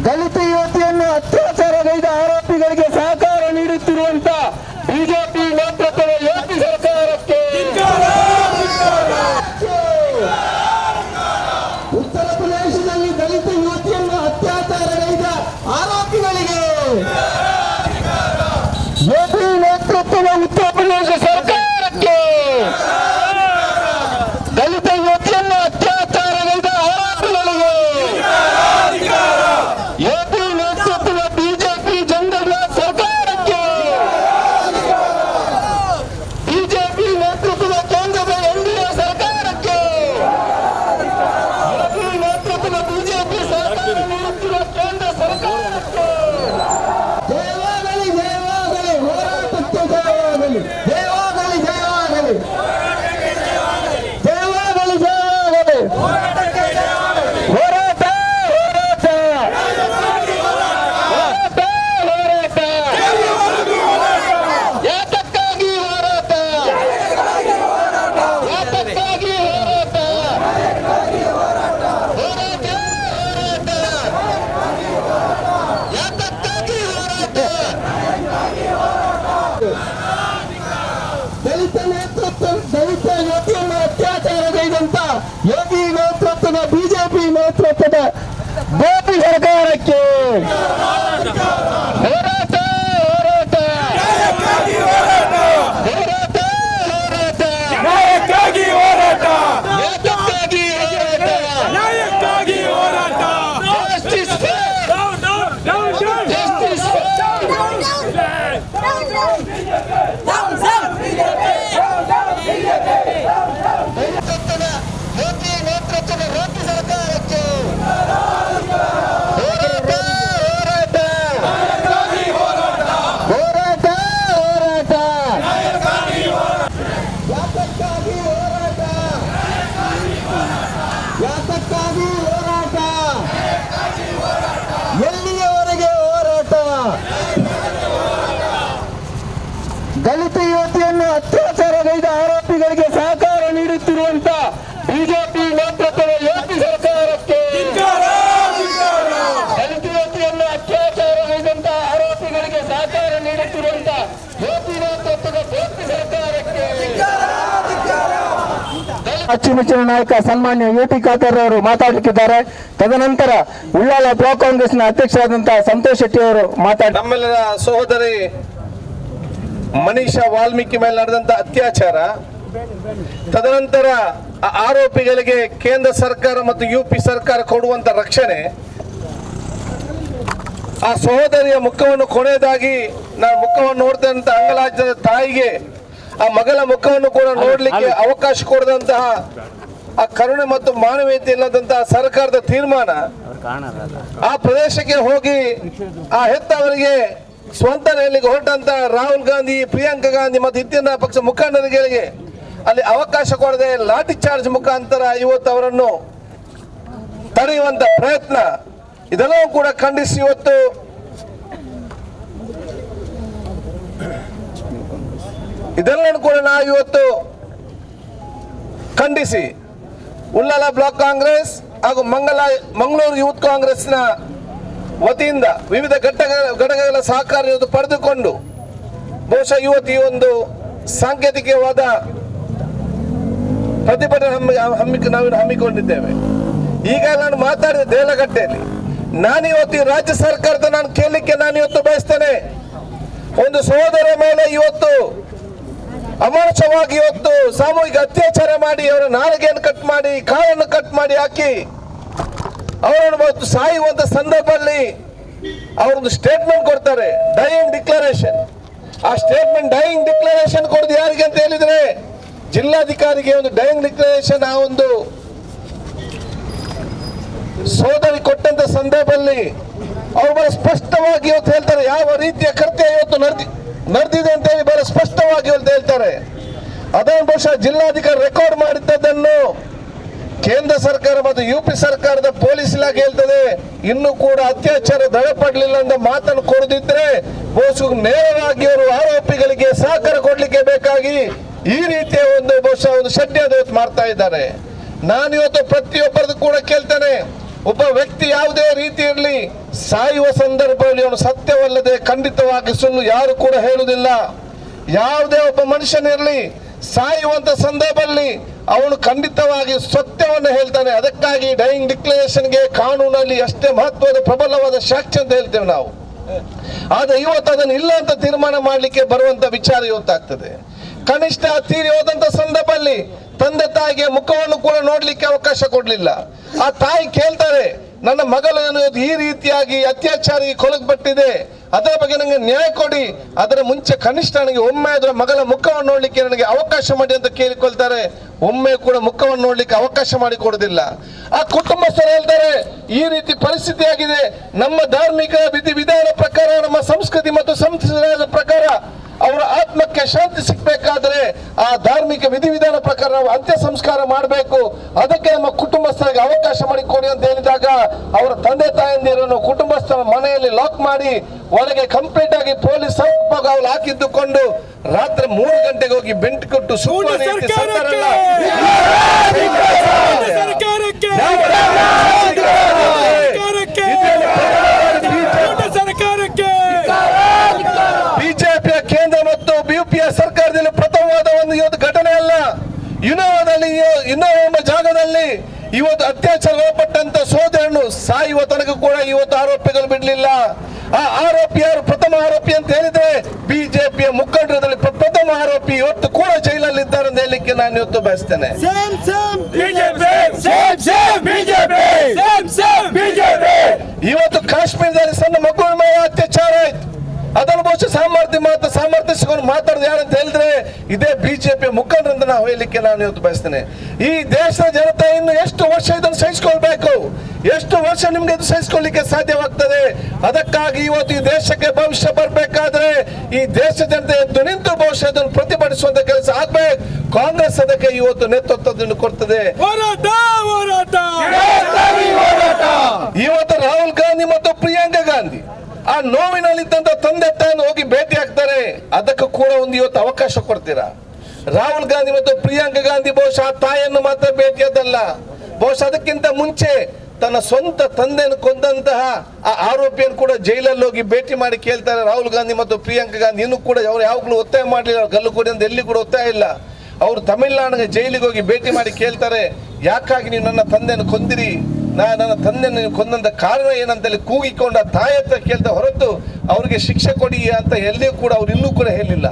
ದಲಿತ ಯುವತಿಯನ್ನು ಅತ್ಯಾಚಾರಗೈದ ಆರೋಪಿಗಳಿಗೆ ಸಹಕಾರ ನೀಡುತ್ತಿರುವಂತ ಬಿಜೆಪಿ ನೇತೃತ್ವದ ಯೋಗಿ ಸರ್ಕಾರಕ್ಕೆ ಉತ್ತರ ಪ್ರದೇಶದಲ್ಲಿ ದಲಿತ ಯುವತಿಯನ್ನು ಅತ್ಯಾಚಾರಗೈದ ಆರೋಪಿಗಳಿಗೆ ಯೋಗಿ ನೇತೃತ್ವದ ಉತ್ತರ ಪ್ರದೇಶ ಸರ್ಕಾರಕ್ಕೆ ದಲಿತ ಯುವತಿಯನ್ನು ಅತ್ಯಾಚಾರಗೈದ ಆರೋಪಿಗಳಿಗೆ ಯೋಗಿ ನೇತೃತ್ವದ ಬಿಜೆಪಿ ಜನರ ಸರ್ಕಾರಕ್ಕೆ ಬಿಜೆಪಿ ನೇತೃತ್ವದ ಕೇಂದ್ರದ ಎನ್ಡಿಎ ಸರ್ಕಾರಕ್ಕೆ ಯೋಗಿ ನೇತೃತ್ವದ ಬಿಜೆಪಿ ಸರ್ಕಾರ ನೀಡುತ್ತಿರುವ ಕೇಂದ್ರ ಸರ್ಕಾರಕ್ಕೆ ಜಯವಾಗಲಿ ಜಯವಾಗಲಿ ಹೋರಾಟಕ್ಕೆ ಜಯವಾಗಲಿ ಜಯವಾಗಲಿ ಜಯವಾಗಲಿ ಜಯವಾಗಲಿ ಜಯವಾಗಲಿ ಹೋರಾಟ ಹೋರಾಟ ಹೋರಾಟ ಹೋರಾಟ ಯಾತಕ್ಕಾಗಿ ಹೋರಾಟ ಯಾತಕ್ಕಾಗಿ ಹೋರಾಟ ಹೋರಾಟ ಹೋರಾಟ ಯಾತಕ್ಕಾಗಿ ಹೋರಾಟ ದಲಿತ ಯುವತಿಯನ್ನು ಅತ್ಯಾಚಾರಗೈದಂತ ಯೋಗಿ ನೇತೃತ್ವದ ಬಿಜೆಪಿ ನೇತೃತ್ವದ ಮೋದಿ ಸರ್ಕಾರಕ್ಕೆ ಹೋರಾಟ ಹೋರಾಟ ಹೋರಾಟ ಹೋರಾಟ ನ್ಯಾಯಕ್ಕಾಗಿ ಹೋರಾಟ ಯಾತಕ್ಕಾಗಿ ಹೋರಾಟ ನ್ಯಾಯಕ್ಕಾಗಿ ಹೋರಾಟ ಜಸ್ಟಿಸ್ ಜಸ್ಟಿಸ್ ಯೋಗಿ ನೇತೃತ್ವದ ರಾಜ್ಯ ಸರ್ಕಾರಕ್ಕೆ ಹೋರಾಟ ಹೋರಾಟ ಹೋರಾಟ ಹೋರಾಟ ಯಾತಕ್ಕಾಗಿ ಹೋರಾಟ ಯಾತಕ್ಕಾಗಿ ಹೋರಾಟ ಎಲ್ಲಿಯವರೆಗೆ ಹೋರಾಟ ದಲಿತ ಯುವತಿಯನ್ನು ಅತ್ಯಾಚಾರಗೈದ ಆರೋಪಿಗಳಿಗೆ ಸಹಕಾರ ನೀಡುತ್ತಿರುವಂತ ಬಿಜೆಪಿ ನೇತೃತ್ವದ ಯೋಗಿ ಸರ್ಕಾರಕ್ಕೆ ದಲಿತ ಯುವತಿಯನ್ನು ಅತ್ಯಾಚಾರಗೈದಂತ ಆರೋಪಿಗಳಿಗೆ ಸಹಕಾರ ನೀಡುತ್ತಿರುವಂತ ಯೋಗಿ ನೇತೃತ್ವದ ಯೋಗಿ ಸರ್ಕಾರಕ್ಕೆ ಅಚ್ಚುಮೆಚ್ಚಿನ ನಾಯಕ ಸನ್ಮಾನ್ಯ ಯುಟಿ ಖಾದರ್ ಅವರು ಮಾತಾಡಲಿಕ್ಕಿದ್ದಾರೆ. ತದನಂತರ ಉಳ್ಳಾಲ ಬ್ಲಾಕ್ ಕಾಂಗ್ರೆಸ್ನ ಅಧ್ಯಕ್ಷರಾದಂತಹ ಸಂತೋಷ್ ಶೆಟ್ಟಿ ಅವರು ನಮ್ಮೆಲ್ಲರ ಸಹೋದರಿ ಮನೀಷಾ ವಾಲ್ಮೀಕಿ ಮೇಲೆ ನಡೆದಂತ ಅತ್ಯಾಚಾರ, ತದನಂತರ ಆ ಆರೋಪಿಗಳಿಗೆ ಕೇಂದ್ರ ಸರ್ಕಾರ ಮತ್ತು ಯುಪಿ ಸರ್ಕಾರ ಕೊಡುವಂತ ರಕ್ಷಣೆ, ಆ ಸಹೋದರಿಯ ಮುಖವನ್ನು ಕೊನೆಯದಾಗಿ ನಾನು ಮುಖವನ್ನು ನೋಡ್ತಂತ ಅಂಗಲಾಚದ ತಾಯಿಗೆ ಆ ಮಗಳ ಮುಖವನ್ನು ಕೂಡ ನೋಡ್ಲಿಕ್ಕೆ ಅವಕಾಶ ಕೊಡದಂತಹ ಆ ಕರುಣೆ ಮತ್ತು ಮಾನವೀಯತೆ ಇಲ್ಲದಂತಹ ಸರ್ಕಾರದ ತೀರ್ಮಾನ, ಆ ಪ್ರದೇಶಕ್ಕೆ ಹೋಗಿ ಆ ಹೆತ್ತವರಿಗೆ ಸ್ವಂತ ನೇಲಿಗೆ ಹೊರಟಂತ ರಾಹುಲ್ ಗಾಂಧಿ, ಪ್ರಿಯಾಂಕಾ ಗಾಂಧಿ ಮತ್ತು ಇತ್ತೀನ ಪಕ್ಷ ಮುಖಂಡರಿಗೆ ಅಲ್ಲಿ ಅವಕಾಶ ಕೊಡದೆ ಲಾಠಿ ಚಾರ್ಜ್ ಮುಖಾಂತರ ಇವತ್ತು ಅವರನ್ನು ತಡೆಯುವಂತ ಪ್ರಯತ್ನ, ಇದೆಲ್ಲವೂ ಕೂಡ ಖಂಡಿಸಿ ಇವತ್ತು ಇದೆಲ್ಲವೂ ಕೂಡ ನಾವು ಇವತ್ತು ಖಂಡಿಸಿ ಉಳ್ಳಾಲ ಬ್ಲಾಕ್ ಕಾಂಗ್ರೆಸ್ ಹಾಗೂ ಮಂಗಳೂರು ಯೂತ್ ಕಾಂಗ್ರೆಸ್ನ ವತಿಯಿಂದ ವಿವಿಧ ಘಟಕಗಳ ಸಹಕಾರ ಪಡೆದುಕೊಂಡು ಬಹುಶಃ ಇವತ್ತು ಈ ಒಂದು ಸಾಂಕೇತಿಕವಾದ ಪ್ರತಿಭಟನೆ ನಾವು ಹಮ್ಮಿಕೊಂಡಿದ್ದೇವೆ. ಈಗ ನಾನು ಮಾತಾಡಿದ ದೇಲಗಟ್ಟೆಯಲ್ಲಿ ನಾನು ಇವತ್ತು ಈ ರಾಜ್ಯ ಸರ್ಕಾರದ ನಾನು ಕೇಳಲಿಕ್ಕೆ ನಾನು ಇವತ್ತು ಬಯಸ್ತೇನೆ. ಒಂದು ಸಹೋದರ ಮೇಲೆ ಇವತ್ತು ಅಮಾನುಷವಾಗಿ ಇವತ್ತು ಸಾಮೂಹಿಕ ಅತ್ಯಾಚಾರ ಮಾಡಿ ಅವರ ನಾಲಿಗೆಯನ್ನು ಕಟ್ ಮಾಡಿ ಕಾಲನ್ನು ಕಟ್ ಮಾಡಿ ಹಾಕಿ ಅವರನ್ನು ಸಾಯುವಂತ ಸಂದರ್ಭದಲ್ಲಿ ಅವರೊಂದು ಸ್ಟೇಟ್ಮೆಂಟ್ ಕೊಡ್ತಾರೆ, ಡೈಯಿಂಗ್ ಡಿಕ್ಲರೇಷನ್. ಆ ಸ್ಟೇಟ್ಮೆಂಟ್ ಡೈಯಿಂಗ್ ಡಿಕ್ಲರೇಷನ್ ಕೊಡೋದು ಯಾರಿಗೆ ಅಂತ ಹೇಳಿದ್ರೆ ಜಿಲ್ಲಾಧಿಕಾರಿಗೆ ಒಂದು ಡೈಯಿಂಗ್ ಡಿಕ್ಲರೇಷನ್ ಆ ಒಂದು ಸೋದರಿ ಕೊಟ್ಟಂತ ಸಂದರ್ಭದಲ್ಲಿ ಅವರು ಬಹಳ ಸ್ಪಷ್ಟವಾಗಿ ಇವತ್ತು ಹೇಳ್ತಾರೆ ಯಾವ ರೀತಿಯ ಕೃತ್ಯ ಇವತ್ತು ನಡೆದಿದೆ ಅಂತ ಹೇಳಿ ಬಹಳ ಸ್ಪಷ್ಟವಾಗಿ ಇವತ್ತು ಹೇಳ್ತಾರೆ. ಅದನ್ನು ಬಹುಶಃ ಜಿಲ್ಲಾಧಿಕಾರಿ ರೆಕಾರ್ಡ್ ಮಾಡಿದ್ದನ್ನು ಕೇಂದ್ರ ಸರ್ಕಾರ ಮತ್ತು ಯುಪಿ ಸರ್ಕಾರದ ಪೊಲೀಸ್ ಇಲಾಖೆ ಹೇಳ್ತದೆ. ಇನ್ನೂ ಕೂಡ ಅತ್ಯಾಚಾರ ದಳಪಡಲಿಲ್ಲ ಅಂತ ಮಾತನ್ನು ಕೊಡದಿದ್ರೆ ಬಹುಶಃ ನೇರವಾಗಿ ಅವರು ಆರೋಪಿಗಳಿಗೆ ಸಹಕಾರ ಕೊಡ್ಲಿಕ್ಕೆ ಬೇಕಾಗಿ ಈ ರೀತಿಯ ಒಂದು ಬಹುಶಃ ಒಂದು ಷಡ್ಯಂತ್ರ ಮಾಡ್ತಾ ಇದ್ದಾರೆ. ನಾನು ಇವತ್ತು ಪ್ರತಿಯೊಬ್ಬರದ್ದು ಕೂಡ ಕೇಳ್ತೇನೆ, ಒಬ್ಬ ವ್ಯಕ್ತಿ ಯಾವುದೇ ರೀತಿ ಇರಲಿ ಸಾಯುವ ಸಂದರ್ಭದಲ್ಲಿ ಅವನು ಸತ್ಯವಲ್ಲದೆ ಖಂಡಿತವಾಗಿ ಸುಳ್ಳು ಯಾರು ಕೂಡ ಹೇಳುವುದಿಲ್ಲ. ಯಾವುದೇ ಒಬ್ಬ ಮನುಷ್ಯನಿರಲಿ ಸಾಯುವಂತ ಸಂದರ್ಭದಲ್ಲಿ ಅವನು ಖಂಡಿತವಾಗಿ ಸತ್ಯವನ್ನು ಹೇಳ್ತಾನೆ. ಅದಕ್ಕಾಗಿ ಡೈಯಿಂಗ್ ಡಿಕ್ಲರೇಷನ್ಗೆ ಕಾನೂನಲ್ಲಿ ಅಷ್ಟೇ ಮಹತ್ವದ ಪ್ರಬಲವಾದ ಸಾಕ್ಷಿ ಅಂತ ಹೇಳ್ತೇವೆ ನಾವು. ಆದ್ರೆ ಇವತ್ತು ಅದನ್ನು ಇಲ್ಲ ಅಂತ ತೀರ್ಮಾನ ಮಾಡಲಿಕ್ಕೆ ಬರುವಂತ ವಿಚಾರ ಇವತ್ತಾಗ್ತದೆ. ಕನಿಷ್ಠ ತೀರಿ ಹೋದಂತ ಸಂದರ್ಭದಲ್ಲಿ ತಂದೆ ತಾಯಿಗೆ ಮುಖವನ್ನು ಕೂಡ ನೋಡ್ಲಿಕ್ಕೆ ಅವಕಾಶ ಕೊಡ್ಲಿಲ್ಲ. ಆ ತಾಯಿ ಕೇಳ್ತಾರೆ, ನನ್ನ ಮಗಳನ್ನು ಈ ರೀತಿಯಾಗಿ ಅತ್ಯಾಚಾರಿ ಕೊಳಗ್ಬಿಟ್ಟಿದೆ, ಅದರ ಬಗ್ಗೆ ನನಗೆ ನ್ಯಾಯ ಕೊಡಿ, ಅದರ ಮುಂಚೆ ಕನಿಷ್ಠ ನನಗೆ ಒಮ್ಮೆ ಅದರ ಮಗಳ ಮುಖವನ್ನು ನೋಡ್ಲಿಕ್ಕೆ ನನಗೆ ಅವಕಾಶ ಮಾಡಿ ಅಂತ ಕೇಳಿಕೊಳ್ತಾರೆ. ಒಮ್ಮೆ ಕೂಡ ಮುಖವನ್ನು ನೋಡ್ಲಿಕ್ಕೆ ಅವಕಾಶ ಮಾಡಿ ಕೊಡುದಿಲ್ಲ. ಆ ಕುಟುಂಬಸ್ಥರು ಹೇಳ್ತಾರೆ, ಈ ರೀತಿ ಪರಿಸ್ಥಿತಿ ಆಗಿದೆ, ನಮ್ಮ ಧಾರ್ಮಿಕ ವಿಧಿವಿಧಾನ ಪ್ರಕಾರ, ನಮ್ಮ ಸಂಸ್ಕೃತಿ ಮತ್ತು ಸಂಸ್ಕೃತಿಯ ಪ್ರಕಾರ ಅವರ ಆತ್ಮಕ್ಕೆ ಶಾಂತಿ ಸಿಗ್ಬೇಕಾದ್ರೆ ಆ ಧಾರ್ಮಿಕ ವಿಧಿವಿಧಾನ ಪ್ರಕಾರ ನಾವು ಅಂತ್ಯ ಸಂಸ್ಕಾರ ಮಾಡಬೇಕು, ಅದಕ್ಕೆ ನಮ್ಮ ಕುಟುಂಬಸ್ಥರಿಗೆ ಅವಕಾಶ ಮಾಡಿ ಕೊಡಿ ಅಂತ ಹೇಳಿದಾಗ ಅವರ ತಂದೆ ತಾಯಂದಿರನ್ನು ಕುಟುಂಬಸ್ಥರ ಮನೆಯಲ್ಲಿ ಲಾಕ್ ಮಾಡಿ ಒಳಗೆ ಕಂಪ್ಲೀಟ್ ಆಗಿ ಪೊಲೀಸ್ ಸೌಕರ್ಯ ಹಾಕಿದ್ದುಕೊಂಡು ರಾತ್ರಿ 3 ಗಂಟೆಗೆ ಹೋಗಿ ಬೆಂಕಿ ಕೊಟ್ಟು ಬಿಜೆಪಿಯ ಕೇಂದ್ರ ಮತ್ತು ಯುಪಿಯ ಸರ್ಕಾರದಲ್ಲಿ ಪ್ರಥಮವಾದ ಒಂದು ಇವತ್ತು ಘಟನೆ ಅಲ್ಲ. ಇನ್ನೋವ ಜಾಗದಲ್ಲಿ ಇವತ್ತು ಅತ್ಯಾಚಾರ ಒಳಪಟ್ಟಂತ ಸೋದರನ್ನು ಸಾಯುವ ತನಕ ಕೂಡ ಇವತ್ತು ಆರೋಪಿಗಳು ಬಿಡಲಿಲ್ಲ. ಆ ಆರೋಪಿ ಯಾರು? ಪ್ರಥಮ ಆರೋಪಿ ಅಂತ ಹೇಳಿದ್ರೆ ಬಿಜೆಪಿಯ ಮುಖಂಡರಲ್ಲಿ ಪ್ರಥಮ ಆರೋಪಿ ಇವತ್ತು ಕೂಡ ಜೈಲಲ್ಲಿ ಇದ್ದಾರೆ ಅಂತ ಹೇಳಲಿಕ್ಕೆ ನಾನು ಇವತ್ತು ಬಯಸ್ತೇನೆ. ಇವತ್ತು ಕಾಶ್ಮೀರದಲ್ಲಿ ಸಣ್ಣ ಮಗುವಿನ ಮೇಲೆ ಅತ್ಯಾಚಾರ ಆಯ್ತು. ಅದನ್ನು ಬಹುಶಃ ಸಾಮರ್ಥ್ಯಸಿಕೊಂಡು ಮಾತಾಡೋದು ಯಾರಂತ ಹೇಳಿದ್ರೆ ಇದೇ ಬಿಜೆಪಿ ಮುಖಂಡರಿಂದ ನಾವು ಹೇಳಲಿಕ್ಕೆ ನಾನು ಇವತ್ತು ಬಯಸ್ತೇನೆ. ಈ ದೇಶದ ಜನತೆ ಇನ್ನು ಎಷ್ಟು ವರ್ಷ ಇದನ್ನು ಸಹಿಸಿಕೊಳ್ಬೇಕು? ಎಷ್ಟು ವರ್ಷ ನಿಮ್ಗೆ ಇದು ಸಹಿಸಿಕೊಳ್ಳಿಕ್ಕೆ ಸಾಧ್ಯವಾಗ್ತದೆ? ಅದಕ್ಕಾಗಿ ಇವತ್ತು ಈ ದೇಶಕ್ಕೆ ಭವಿಷ್ಯ ಬರಬೇಕಾದ್ರೆ ಈ ದೇಶ ಜನತೆ ಎದ್ದು ನಿಂತು ಬಹುಶಃ ಇದನ್ನು ಪ್ರತಿಭಟಿಸುವಂತ ಕೆಲಸ ಆಗ್ಬೇಕು. ಕಾಂಗ್ರೆಸ್ ಅದಕ್ಕೆ ಇವತ್ತು ನೇತೃತ್ವವನ್ನು ಕೊಡ್ತದೆ. ಇವತ್ತು ರಾಹುಲ್ ಗಾಂಧಿ ಮತ್ತು ಪ್ರಿಯಾಂಕಾ ಗಾಂಧಿ ಆ ನೋವಿನಲ್ಲಿದ್ದಂತ ತಂದೆ ತಾಯಿಯನ್ನು ಹೋಗಿ ಭೇಟಿ ಆಗ್ತಾರೆ. ಅದಕ್ಕೂ ಕೂಡ ಒಂದು ಇವತ್ತು ಅವಕಾಶ ಕೊಡ್ತೀರಾ? ರಾಹುಲ್ ಗಾಂಧಿ ಮತ್ತು ಪ್ರಿಯಾಂಕಾ ಗಾಂಧಿ ಬಹುಶಃ ಆ ತಾಯಿಯನ್ನು ಮಾತ್ರ ಭೇಟಿಯಾದಲ್ಲ, ಬಹುಶಃ ಅದಕ್ಕಿಂತ ಮುಂಚೆ ತನ್ನ ಸ್ವಂತ ತಂದೆಯನ್ನು ಕೊಂದಂತಹ ಆ ಆರೋಪಿಯನ್ನು ಕೂಡ ಜೈಲಲ್ಲಿ ಹೋಗಿ ಭೇಟಿ ಮಾಡಿ ಕೇಳ್ತಾರೆ. ರಾಹುಲ್ ಗಾಂಧಿ ಮತ್ತು ಪ್ರಿಯಾಂಕಾ ಗಾಂಧಿ ಇನ್ನೂ ಕೂಡ ಅವ್ರು ಯಾವಾಗಲೂ ಒತ್ತಾಯ ಮಾಡಲಿಲ್ಲ, ಗಲ್ಲು ಕೊಡಿ ಅಂತ ಎಲ್ಲಿ ಕೂಡ ಒತ್ತಾಯ ಇಲ್ಲ. ಅವರು ತಮಿಳುನಾಡಿಗೆ ಜೈಲಿಗೆ ಹೋಗಿ ಭೇಟಿ ಮಾಡಿ ಕೇಳ್ತಾರೆ, ಯಾಕಾಗಿ ನೀವು ನನ್ನ ತಂದೆಯನ್ನು ಕೊಂದಿರಿ, ನನ್ನ ತಂದೆಯನ್ನು ಕೊಂದಂತ ಕಾರಣ ಏನಂತೇಳಿ ಕೂಗಿಕೊಂಡ ತಾಯಿ ಹತ್ರ ಕೇಳ್ತಾ ಹೊರತು ಅವ್ರಿಗೆ ಶಿಕ್ಷೆ ಕೊಡಿ ಅಂತ ಎಲ್ಲಿಯೂ ಕೂಡ ಅವ್ರು ಇನ್ನೂ ಕೂಡ ಹೇಳಿಲ್ಲ.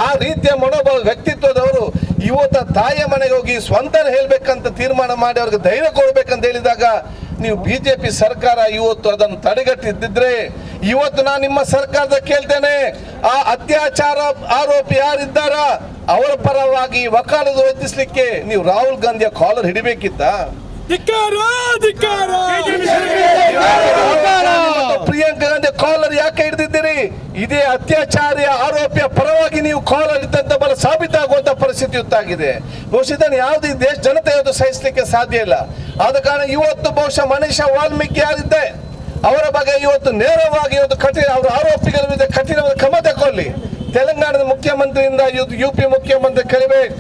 ಆ ರೀತಿಯ ಮನೋಭಾವ ವ್ಯಕ್ತಿತ್ವದವರು ಇವತ್ತು ತಾಯಿಯ ಮನೆಗೆ ಹೋಗಿ ಸ್ವಂತನ ಹೇಳ್ಬೇಕಂತ ತೀರ್ಮಾನ ಮಾಡಿ ಅವ್ರಿಗೆ ಧೈರ್ಯ ಕೊಡ್ಬೇಕಂತ ಹೇಳಿದಾಗ ನೀವು ಬಿಜೆಪಿ ಸರ್ಕಾರ ಇವತ್ತು ಅದನ್ನು ತಡೆಗಟ್ಟಿದ್ದಿದ್ರೆ ಇವತ್ತು ನಾನು ನಿಮ್ಮ ಸರ್ಕಾರದ ಕೇಳ್ತೇನೆ, ಆ ಅತ್ಯಾಚಾರ ಆರೋಪಿ ಯಾರಿದ್ದಾರ ಅವರ ಪರವಾಗಿ ವಕಾಲತ್ತು ವಹಿಸಲಿಕ್ಕೆ ನೀವು ರಾಹುಲ್ ಗಾಂಧಿಯ ಕಾಲರ್ ಹಿಡಿಬೇಕಿತ್ತ? ಪ್ರಿಯಾಂಕಾ ಗಾಂಧಿ ಕಾಲರ್ ಯಾಕೆ ಹಿಡಿದಿದ್ದೀರಿ? ಇದೇ ಅತ್ಯಾಚಾರಿಯ ಆರೋಪಿಯ ಪರವಾಗಿ ನೀವು ಕಾಲರ್ ಇದ್ದಂತ ಬಲ ಸಾಬೀತಾಗುವಂತ ಪರಿಸ್ಥಿತಿ ಇತ್ತಾಗಿದೆ. ಬಹುಶಃ ಇದನ್ನು ಯಾವುದೇ ದೇಶ ಜನತೆ ಇವತ್ತು ಸಹಿಸಲಿಕ್ಕೆ ಸಾಧ್ಯ ಇಲ್ಲ. ಆದ ಕಾರಣ ಇವತ್ತು ಬಹುಶಃ ಮನೀಷ ವಾಲ್ಮೀಕಿ ಯಾರಿದ್ದೆ ಅವರ ಬಗ್ಗೆ ಇವತ್ತು ನೇರವಾಗಿ ಇವತ್ತು ಕಠಿಣ ಅವರ ಆರೋಪಿಗಳ ವಿರುದ್ಧ ಕಠಿಣವಾದ ಕ್ರಮ ತಗೊಳ್ಳಿ. ತೆಲಂಗಾಣದ ಮುಖ್ಯಮಂತ್ರಿಯಿಂದ ಯುಪಿ ಮುಖ್ಯಮಂತ್ರಿ ಕಲಿಬೇಕು.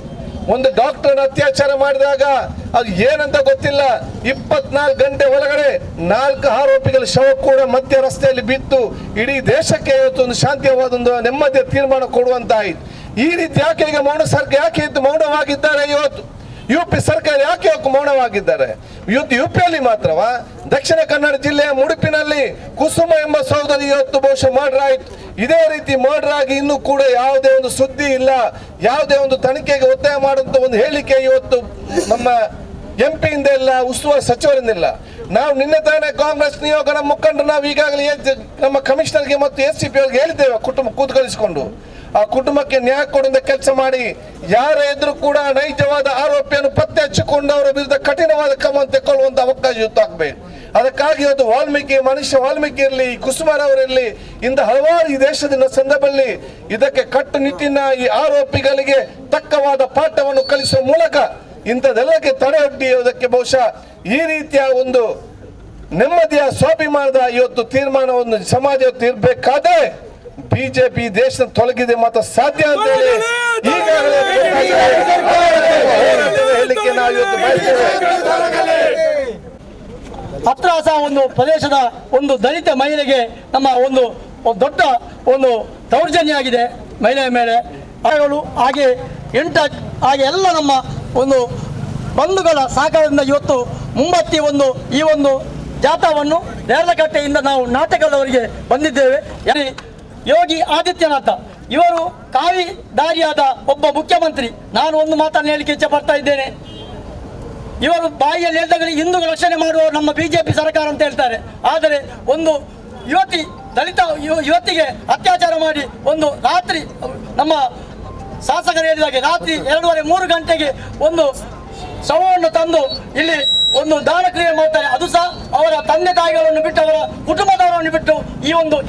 ಒಂದು ಡಾಕ್ಟರ್ ಅತ್ಯಾಚಾರ ಮಾಡಿದಾಗ ಅದು ಏನಂತ ಗೊತ್ತಿಲ್ಲ, 24 ಗಂಟೆ ಒಳಗಡೆ 4 ಆರೋಪಿಗಳ ಶವ ಕೂಡ ಮಧ್ಯ ರಸ್ತೆಯಲ್ಲಿ ಬಿತ್ತು. ಇಡೀ ದೇಶಕ್ಕೆ ಇವತ್ತು ಒಂದು ಶಾಂತಿವಾದ ಒಂದು ನೆಮ್ಮದಿಯ ತೀರ್ಮಾನ ಕೊಡುವಂತಾಯಿತು. ಈ ರೀತಿ ಯಾಕೆ ಈಗ ಯಾಕೆ ಮೌನವಾಗಿದ್ದಾರೆ? ಇವತ್ತು ಯುಪಿ ಸರ್ಕಾರ ಯಾಕೆ ಮೌನವಾಗಿದ್ದಾರೆ? ಇವತ್ತು ಯುಪಿಯಲ್ಲಿ ಮಾತ್ರವಾ? ದಕ್ಷಿಣ ಕನ್ನಡ ಜಿಲ್ಲೆಯ ಮುಡುಪಿನಲ್ಲಿ ಕುಸುಮ ಎಂಬ ಸಹೋದರಿ ಇವತ್ತು ಬಹುಶಃ ಮರ್ಡರ್ ಆಯ್ತು. ಇದೇ ರೀತಿ ಮರ್ಡರ್ ಆಗಿ ಇನ್ನೂ ಕೂಡ ಯಾವುದೇ ಒಂದು ಸುದ್ದಿ ಇಲ್ಲ, ಯಾವುದೇ ಒಂದು ತನಿಖೆಗೆ ಒತ್ತಾಯ ಮಾಡುವಂತ ಒಂದು ಹೇಳಿಕೆ ಇವತ್ತು ನಮ್ಮ MP ಇಂದ ಇಲ್ಲ, ಉಸ್ತುವಾರಿ ಸಚಿವರಿಂದ ಇಲ್ಲ. ನಾವು ನಿನ್ನೆ ತಾನೇ ಕಾಂಗ್ರೆಸ್ ನಿಯೋಗದ ಮುಖಂಡರು ನಾವು ಈಗಾಗಲೇ ನಮ್ಮ ಕಮಿಷನರ್ಗೆ ಮತ್ತು SCP ಅವರಿಗೆ ಹೇಳಿದ್ದೇವೆ, ಕುಟುಂಬ ಕೂತ್ಕರಿಸಿಕೊಂಡು ಆ ಕುಟುಂಬಕ್ಕೆ ನ್ಯಾಯ ಕೊಡುವಂತ ಕೆಲಸ ಮಾಡಿ, ಯಾರ ಎದುರು ಕೂಡ ನೈಜವಾದ ಆರೋಪಿಯನ್ನು ಪತ್ತೆ ಹಚ್ಚಿಕೊಂಡು ಅವರ ವಿರುದ್ಧ ಕಠಿಣವಾದ ಕ್ರಮ ತೆಗೆದುಕೊಳ್ಳುವಂತ ಅವಕಾಶ ಇವತ್ತಾಗಬೇಕು. ಅದಕ್ಕಾಗಿ ಇವತ್ತು ಮನುಷ್ಯ ವಾಲ್ಮೀಕಿ ಇರಲಿ, ಕುಸುಮರವರಿರಲಿ, ಇಂಥ ಹಲವಾರು ಈ ದೇಶದ ಸಂದರ್ಭದಲ್ಲಿ ಇದಕ್ಕೆ ಕಟ್ಟುನಿಟ್ಟಿನ ಈ ಆರೋಪಿಗಳಿಗೆ ತಕ್ಕವಾದ ಪಾಠವನ್ನು ಕಲಿಸುವ ಮೂಲಕ ಇಂಥದೆಲ್ಲಕ್ಕೆ ತಡೆಯೊಡ್ಡಿಯುವುದಕ್ಕೆ ಬಹುಶಃ ಈ ರೀತಿಯ ಒಂದು ನೆಮ್ಮದಿಯ ಸ್ವಾಭಿಮಾನದ ಇವತ್ತು ತೀರ್ಮಾನವನ್ನು ಸಮಾಜ ಇರಬೇಕಾದ್ರೆ ಬಿಜೆಪಿ ದೇಶ ತೊಲಗಿದೆ ಮಾತ್ರ ಸಾಧ್ಯ ಅಂತ ಹೇಳಿ ಈಗಾಗಲೇ ಹೇಳಿಕೆ ನಾವು ಇವತ್ತು ಬಯಸ್ತೇವೆ. ಹತ್ರಾಸ ಒಂದು ಪ್ರದೇಶದ ಒಂದು ದಲಿತ ಮಹಿಳೆಗೆ ನಮ್ಮ ಒಂದು ದೊಡ್ಡ ಒಂದು ದೌರ್ಜನ್ಯ ಆಗಿದೆ ಮಹಿಳೆಯ ಮೇಲೆ. ಹಾಗೆ ಹಾಗೆ ಎಲ್ಲ ನಮ್ಮ ಒಂದು ಬಂಧುಗಳ ಸಹಕಾರದಿಂದ ಇವತ್ತು ಮುಂಬತ್ತಿ ಈ ಒಂದು ಜಾಥಾವನ್ನು ದೇರಳಕಟ್ಟೆಯಿಂದ ನಾವು ನಾಟಕದವರಿಗೆ ಬಂದಿದ್ದೇವೆ. ಯೋಗಿ ಆದಿತ್ಯನಾಥ ಇವರು ಕಾವಿದಾರಿಯಾದ ಒಬ್ಬ ಮುಖ್ಯಮಂತ್ರಿ. ನಾನು ಒಂದು ಮಾತನ್ನು ಹೇಳಿಕೆ ಇಚ್ಛೆ ಪಡ್ತಾ ಇದ್ದೇನೆ. ಇವರು ಬಾಯಿಯಲ್ಲಿ ಹೇಳಿದಾಗ ಹಿಂದೂಗಳ ರಕ್ಷಣೆ ಮಾಡುವ ನಮ್ಮ ಬಿಜೆಪಿ ಸರ್ಕಾರ ಅಂತ ಹೇಳ್ತಾರೆ. ಆದರೆ ಒಂದು ದಲಿತ ಯುವತಿಗೆ ಅತ್ಯಾಚಾರ ಮಾಡಿ ಒಂದು ರಾತ್ರಿ ನಮ್ಮ ಶಾಸಕರು ಹೇಳಿದಾಗೆ ರಾತ್ರಿ 2:30-3 ಗಂಟೆಗೆ ಒಂದು ಶವವನ್ನು ತಂದು ಇಲ್ಲಿ ಒಂದು ದಾನ ಕ್ರಿಯೆ ಮಾಡ್ತಾರೆ. ಅದು ಸಹ ಅವರ ತಂದೆ ತಾಯಿಗಳನ್ನು ಬಿಟ್ಟು ಅವರ ಕುಟುಂಬದವರನ್ನು ಬಿಟ್ಟು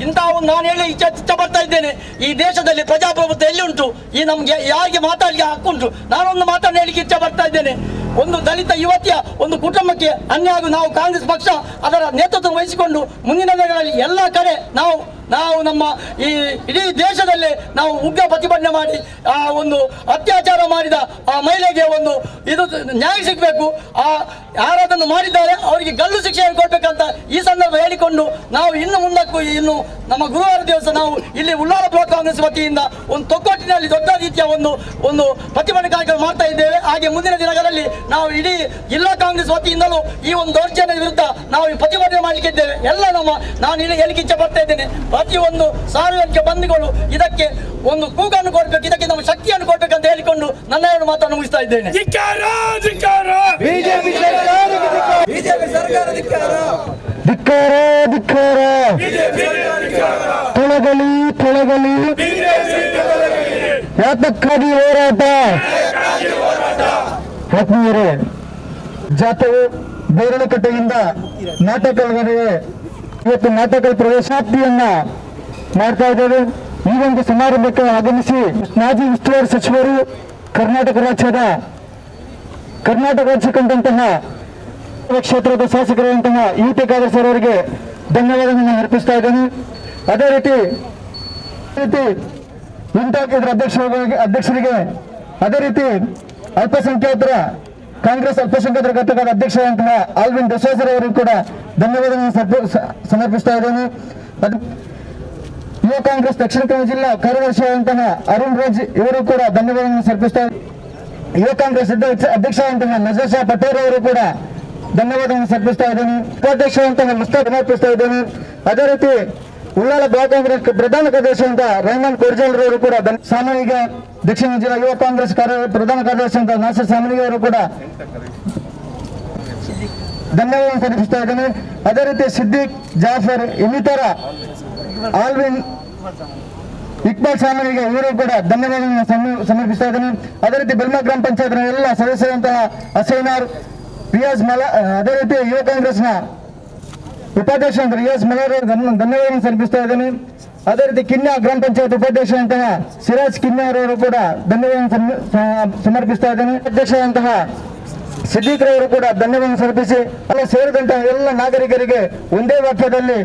ಇಂತಹ ಒಂದು ನಾನು ಹೇಳಿ ಇಚ್ಛೆ ಪಡ್ತಾ ಇದ್ದೇನೆ. ಈ ದೇಶದಲ್ಲಿ ಪ್ರಜಾಪ್ರಭುತ್ವ ಎಲ್ಲಿ ಉಂಟು? ಈ ನಮ್ಗೆ ಯಾರಿಗೆ ಮಾತಾಡಲಿಕ್ಕೆ ಹಕ್ಕುಂಟು? ನಾನೊಂದು ಮಾತನ್ನು ಹೇಳಿಕ್ಕೆ ಇಚ್ಛೆ ಪಡ್ತಾ ಇದ್ದೇನೆ. ಒಂದು ದಲಿತ ಯುವತಿಯ ಒಂದು ಕುಟುಂಬಕ್ಕೆ ಅನ್ಯಾಯ, ನಾವು ಕಾಂಗ್ರೆಸ್ ಪಕ್ಷ ಅದರ ನೇತೃತ್ವ ವಹಿಸಿಕೊಂಡು ಮುಂದಿನ ದಿನಗಳಲ್ಲಿ ಎಲ್ಲ ಕಡೆ ನಾವು ನಮ್ಮ ಈ ಇಡೀ ದೇಶದಲ್ಲೇ ನಾವು ಉಗ್ರ ಪ್ರತಿಭಟನೆ ಮಾಡಿ ಆ ಒಂದು ಅತ್ಯಾಚಾರ ಮಾಡಿದ ಆ ಮಹಿಳೆಗೆ ಇದು ನ್ಯಾಯ ಸಿಗಬೇಕು. ಯಾರದನ್ನು ಮಾಡಿದ್ದಾರೆ ಅವರಿಗೆ ಗಲ್ಲು ಶಿಕ್ಷೆಯನ್ನು ಕೊಡಬೇಕಂತ ಈ ಸಂದರ್ಭ ಹೇಳಿಕೊಂಡು ನಾವು ಇನ್ನು ಮುಂದಕ್ಕೂ ನಮ್ಮ ಗುರುವಾರ ದಿವಸ ನಾವು ಇಲ್ಲಿ ಉಳ್ಳಾಲ ಬ್ಲಾಕ್ ಕಾಂಗ್ರೆಸ್ ವತಿಯಿಂದ ಒಂದು ತೊಕ್ಕೊಟ್ಟಿನಲ್ಲಿ ದೊಡ್ಡ ರೀತಿಯ ಒಂದು ಪ್ರತಿಭಟನೆ ಕಾರ್ಯಕ್ರಮ ಮಾಡ್ತಾ ಇದ್ದೇವೆ. ಹಾಗೆ ಮುಂದಿನ ದಿನಗಳಲ್ಲಿ ನಾವು ಇಡೀ ಜಿಲ್ಲಾ ಕಾಂಗ್ರೆಸ್ ವತಿಯಿಂದಲೂ ಈ ಒಂದು ದೌರ್ಜನ್ಯದ ವಿರುದ್ಧ ನಾವು ಪ್ರತಿಭಟನೆ ಮಾಡಲಿಕ್ಕಿದ್ದೇವೆ. ಎಲ್ಲ ನಾನು ಇಲ್ಲಿ ಹೇಳಿಕೆ ಇಚ್ಛೆ ಪಡ್ತಾ ಇದ್ದೇನೆ. ಪ್ರತಿಯೊಂದು ಸಾರ್ವಜನಿಕ ಬಂಧುಗಳು ಇದಕ್ಕೆ ಒಂದು ಕೂಗನ್ನು ಕೊಡಬೇಕು, ಇದಕ್ಕೆ ನಮ್ಮ ಶಕ್ತಿಯನ್ನು ಕೊಡಬೇಕಂತ ಹೇಳಿಕೊಂಡು ನನ್ನ 2 ಮಾತನ್ನು ಮುಗಿಸ್ತಾ ಇದ್ದೇನೆ. ತೊಳಗಲಿ ಯಾತಕ್ಕಾಗಿ ಹೋರಾಟ. ಆತ್ಮೀಯರೇ, ಜಾಥಾವು ದೇರಳಕಟ್ಟೆಯಿಂದ ನಾಟಕಗಳಿಗೆ ಇವತ್ತು ನಾಟಕ ಪ್ರವೇಶಾಪ್ತಿಯನ್ನ ಮಾಡ್ತಾ ಇದ್ದೇವೆ. ಈ ಒಂದು ಸಮಾರಂಭಕ್ಕೆ ಆಗಮಿಸಿ ಮಾಜಿ ಉಸ್ತುವಾರಿ ಸಚಿವರು, ಕರ್ನಾಟಕ ರಾಜ್ಯ ಕಂಡಂತಹ ಕ್ಷೇತ್ರದ ಶಾಸಕರಾದಂತಹ ಯುಟಿ ಖಾದರ್ ಸರ್ ಅವರಿಗೆ ಧನ್ಯವಾದಗಳನ್ನು ಅರ್ಪಿಸ್ತಾ ಇದ್ದೇನೆ. ಅದೇ ರೀತಿ ಇಂಟಾಕಿದ್ರ ಅಧ್ಯಕ್ಷರಿಗೆ, ಅದೇ ರೀತಿ ಕಾಂಗ್ರೆಸ್ ಅಲ್ಪಸಂಖ್ಯಾತರ ಘಟಕದ ಅಧ್ಯಕ್ಷರಾದಂತಹ ಆಲ್ವಿನ್ ಡಿಸೋಜರ್ ಅವರಿಗೂ ಕೂಡ ಧನ್ಯವಾದಗಳನ್ನು ಸಮರ್ಪಿಸ್ತಾ ಇದ್ದೇನೆ. ಯುವ ಕಾಂಗ್ರೆಸ್ ದಕ್ಷಿಣ ಕನ್ನಡ ಜಿಲ್ಲಾ ಕಾರ್ಯದರ್ಶಿಯಾದಂತಹ ಅರುಣ್ ರಾಜ್ ಇವರು ಕೂಡ ಧನ್ಯವಾದಗಳನ್ನು ಸಮರ್ಪಿಸ್ತಾ ಇದ್ದಾರೆ. ಯುವ ಕಾಂಗ್ರೆಸ್ ಅಧ್ಯಕ್ಷರಾದಂತಹ ನಜರ್ ಶಾ ಪಟೇಲ್ ಅವರು ಕೂಡ ಧನ್ಯವಾದಗಳನ್ನು ಸಮರ್ಪಿಸ್ತಾ ಇದ್ದೇನೆ. ಉಪಾಧ್ಯಕ್ಷರಾದಂತಹ ಮುಸ್ತಾಕ್ ಸಮರ್ಪಿಸ್ತಾ ಇದ್ದೇನೆ. ಅದೇ ರೀತಿ ಉಳ್ಳಾಲ ಬ್ಲಾಕ್ ಕಾಂಗ್ರೆಸ್ ಪ್ರಧಾನ ಕಾರ್ಯದರ್ಶಿ ಅಂತ ರೆಹಮಾನ್ ಕೋರ್ಜಾಲ್ ಅವರು ಕೂಡ ಸಾಮಾನ್ಯ ದಕ್ಷಿಣ ಜಿಲ್ಲಾ ಯುವ ಕಾಂಗ್ರೆಸ್ ಪ್ರಧಾನ ಕಾರ್ಯದರ್ಶಿ ಅಂತ ನಾಸರ್ ಸಾಮಾನ್ಯ ಅವರು ಕೂಡ ಧನ್ಯವಾದ ಸಮರ್ಪಿಸ್ತಾ ಇದ್ದೇನೆ. ಅದೇ ರೀತಿ ಸಿದ್ದಿಕ್ ಜಾಫರ್ ಇನ್ನಿತರ ಆಲ್ವಿನ್ ಇಕ್ಬಾಲ್ ಸಾಮಾನ್ಯಗೆ ಇವರು ಕೂಡ ಧನ್ಯವಾದಗಳನ್ನು ಸಮರ್ಪಿಸ್ತಾ ಇದ್ದೇನೆ. ಅದೇ ರೀತಿ ಬೆಲ್ಮಾ ಗ್ರಾಮ ಪಂಚಾಯತ್ ಎಲ್ಲ ಸದಸ್ಯರಂತಹ ಅಸೈನಾರ್ ರಿಯಾಜ್ ಮಲಾ, ಅದೇ ರೀತಿ ಯುವ ಕಾಂಗ್ರೆಸ್ನ ಉಪಾಧ್ಯಕ್ಷ ಅಂತ ರಿಯಾಜ್ ಮಲಾರ್ ಧನ್ಯವಾದಗಳನ್ನು ಸಮರ್ಪಿಸ್ತಾ ಇದ್ದೇನೆ. ಅದೇ ರೀತಿ ಕಿನ್ಯಾ ಗ್ರಾಮ ಪಂಚಾಯತ್ ಉಪಾಧ್ಯಕ್ಷರಂತಹ ಸಿರಾಜ್ ಕಿನ್ಯಾರ್ ಅವರು ಕೂಡ ಧನ್ಯವಾದ ಸಮರ್ಪಿಸ್ತಾ ಇದ್ದೇನೆ. ಅಧ್ಯಕ್ಷರಂತಹ ಸಿದ್ದಿಕ್ ರವರು ಕೂಡ ಧನ್ಯವಾದ ಸಮರ್ಪಿಸಿ ಸೇರಿದಂತಹ ಎಲ್ಲ ನಾಗರಿಕರಿಗೆ ಒಂದೇ ವಾಕ್ಯದಲ್ಲಿ